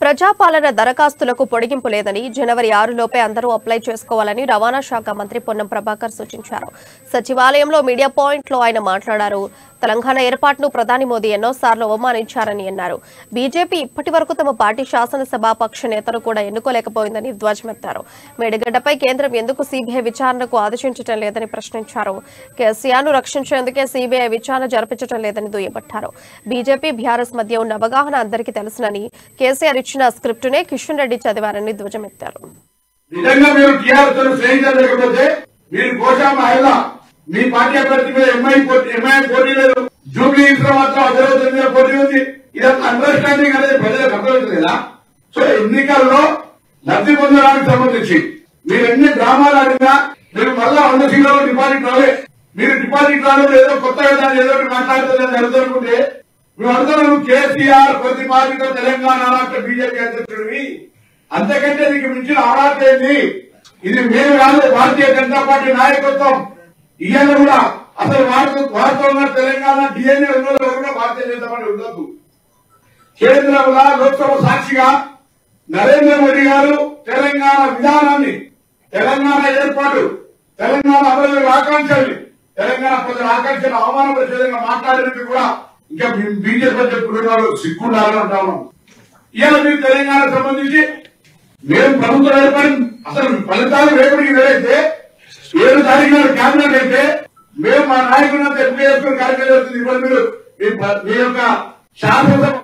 ప్రజాపాలన దరఖాస్తులకు పొడిగింపు లేదని జనవరి 6 లోపే అందరూ అప్లై చేసుకోవాలని రవాణా శాఖ మంత్రి పొన్నం ప్రభాకర్ సూచించారు. సచివాలయంలో మీడియా పాయింట్లో ఆయన మాట్లాడారు. తెలంగాణ ఏర్పాటును ప్రధాని మోదీ ఎన్నోసార్లు అవమానించారని అన్నారు. బీజేపీ ఇప్పటివరకు తమ పార్టీ శాసనసభాపక్ష నేతను కూడా ఎన్నుకోలేకపోయిందని ధ్వజమెత్తారు. మేడిగడ్డపై కేంద్రం ఎందుకు సీబీఐ విచారణకు ఆదేశించడం లేదని ప్రశ్నించారు. కేసీఆర్ను రక్షించేందుకే సీబీఐ విచారణ జరిపించడం లేదని దుయ్యబట్టారు. బీజేపీ బీఆర్ఎస్ మధ్య ఉన్న అవగాహన అందరికీ తెలుసునని, కేసీఆర్ ఇచ్చిన స్క్రిప్టునే కిషన్ రెడ్డి చదివారని ధ్వజమెత్తారు. మీ పార్టీ అభ్యర్థి మీద ఎంఐఎం పోటీ లేదు, జూబ్లీ మాత్రం అభివృద్ధి మీద పోటీ ఉంది. ఇదంతా అండర్స్టాండింగ్ అనేది ప్రజలకు అర్థమవుతుందా? సో ఎన్నికల్లో లబ్ధి పొందడానికి సంబంధించి మీరు ఎన్ని డ్రామాలు ఆడినా మీరు మళ్ళా 100 సీట్లలో డిపాజిట్ రాలే. మీరు డిపాజిట్ రాలేదు, ఏదో కొత్త విధానం ఏదో మాట్లాడుతుందని అడుగుతుంటే మేము అడుగుతున్నాము. కేసీఆర్ ప్రతిపాదిత తెలంగాణ రాష్ట్ర బీజేపీ అధ్యక్షుడివి, అంతకంటే నీకు మించిన అర్హత ఏంది? ఇది మేము కాదు, భారతీయ జనతా పార్టీ నాయకత్వం. ఇవాళ కూడా అసలు వాస్తవంగా తెలంగాణ డిఎన్ఏ కూడా భారతీయ జనతా పార్టీ ఉండదు. కేంద్రంలో లోక్సభ సాక్షిగా నరేంద్ర మోడీ గారు తెలంగాణ విధానాన్ని, తెలంగాణ ఏర్పాటు, తెలంగాణ అభివృద్ధి ఆకాంక్షల్ని, తెలంగాణ ప్రజల ఆకాంక్షలు అవమానపరిచే విధంగా మాట్లాడేందుకు కూడా ఇంకా బీజేపీ చెప్పుకునే సిగ్గుండాలని అంటాము. ఇవాళ మీరు తెలంగాణకు సంబంధించి మేము ప్రభుత్వం ఏర్పడి అసలు ఫలితాలు రేపటికి వేరైతే 7 తారీఖు నాడు కేబినెట్ అయితే మేము మా నాయకులంతా ఎంపీ చేసుకుని కార్యక్రమం జరుగుతుంది. ఇవాళ మీరు మీ యొక్క శాసనసభ